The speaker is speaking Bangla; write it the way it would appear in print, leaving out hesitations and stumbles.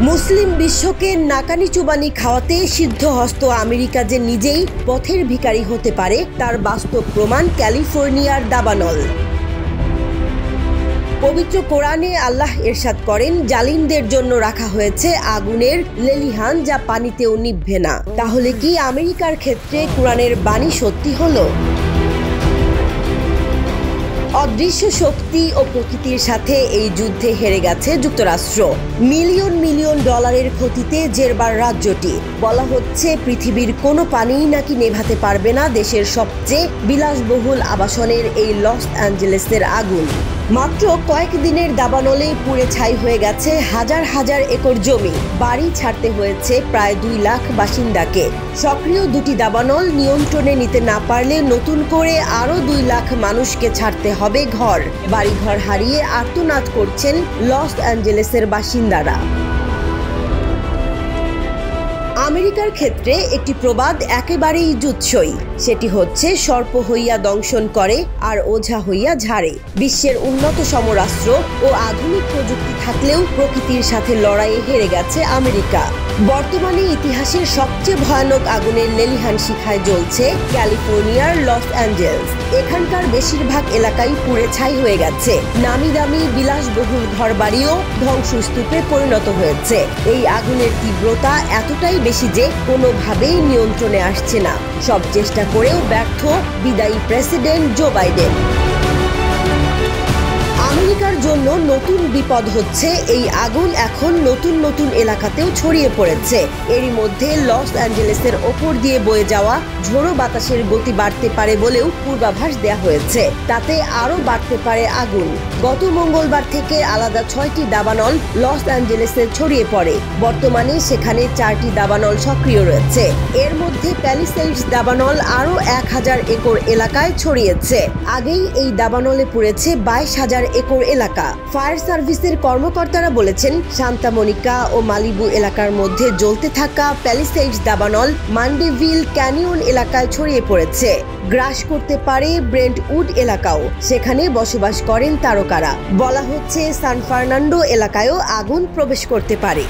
মুসলিম বিশ্বকে নাকানি চুবানি খাওয়াতে সিদ্ধহস্ত আমেরিকা যে নিজেই পথের ভিখারি হতে পারে তার বাস্তব প্রমাণ ক্যালিফোর্নিয়ার দাবানল। পবিত্র কোরআনে আল্লাহ ইরশাদ করেন, জালিমদের জন্য রাখা হয়েছে আগুনের লেলিহান যা পানিতেও নিভবে না। তাহলে কি আমেরিকার ক্ষেত্রে কোরআনের বাণী সত্যি হলো? অদৃশ্য শক্তি ও প্রকৃতির সাথে এই যুদ্ধে হেরে গেছে যুক্তরাষ্ট্র। মিলিয়ন মিলিয়ন ডলারের ক্ষতিতে জেরবার রাজ্যটি। বলা হচ্ছে পৃথিবীর কোনো পানিই নাকি নেভাতে পারবে না দেশের সবচেয়ে বিলাসবহুল আবাসনের এই লস অ্যাঞ্জেলেসের আগুন। মাত্র কয়েকদিনের দাবানলেই পুড়ে ছাই হয়ে গেছে হাজার হাজার একর জমি। বাড়ি ছাড়তে হয়েছে প্রায় 2 লাখ বাসিন্দাকে। সক্রিয় দুটি দাবানল নিয়ন্ত্রণে নিতে না পারলে নতুন করে আরও 2 লাখ মানুষকে ছাড়তে হবে ঘর। বাড়িঘর হারিয়ে আর্তনাদ করছেন লস অ্যাঞ্জেলেসের বাসিন্দারা। আমেরিকার ক্ষেত্রে একটি প্রবাদ একেবারেই যুৎসই, সেটি হচ্ছে সর্প হইয়া দংশন করে আর ওঝা হইয়া ঝাড়ে। বিশ্বের উন্নত সমরাস্ত্র ও আধুনিক প্রযুক্তি থাকলেও প্রকৃতির সাথে লড়াইয়ে হেরে গেছে আমেরিকা। বর্তমানে ইতিহাসের সবচেয়ে ভয়ানক আগুনের লেলিহান শিখায় জ্বলছে ক্যালিফোর্নিয়ার লস অ্যাঞ্জেলস। এখানকার বেশিরভাগ এলাকাই পুড়ে ছাই হয়ে গেছে। নামি দামি বিলাসবহুল ঘরবাড়িও ধ্বংসস্তূপে পরিণত হয়েছে। এই আগুনের তীব্রতা এতটাই বেশি যে কোনোভাবেই নিয়ন্ত্রণে আসছে না। সব চেষ্টা করেও ব্যর্থ বিদায়ী প্রেসিডেন্ট জো বাইডেন। আমেরিকার জন্য নতুন বিপদ হচ্ছে এই আগুন এখন নতুন নতুন এলাকাতেও ছড়িয়ে পড়েছে। এরই মধ্যে লস অ্যাঞ্জেলেসের ওপর দিয়ে বয়ে যাওয়া ঝোড়ো বাতাসের গতি বাড়তে পারে বলেও পূর্বাভাস দেওয়া হয়েছে। তাতে আরও বাড়তে পারে আগুন। গত মঙ্গলবার থেকে আলাদা 6টি দাবানল লস অ্যাঞ্জেলেসে ছড়িয়ে পড়ে। বর্তমানে সেখানে 4টি দাবানল সক্রিয় রয়েছে। এর মধ্যে প্যালিসেইডস দাবানল আরও 1000 একর এলাকায় ছড়িয়েছে। আগেই এই দাবানলে পুড়েছে 22,000 একর এলাকা। ফায়ার সার্ভিসের কর্মকর্তারা বলেছেন, সান্তা মনিকা ও মালিবু এলাকার মধ্যে জ্বলতে থাকা প্যালিসেইডস দাবানল মান্ডেভিল ক্যানিয়ন এলাকায় ছড়িয়ে পড়েছে। গ্রাস করতে পারে ব্রেন্টউড এলাকাও। সেখানে বসবাস করেন তারকারা। বলা হচ্ছে সান ফার্নান্ডো এলাকায়ও আগুন প্রবেশ করতে পারে।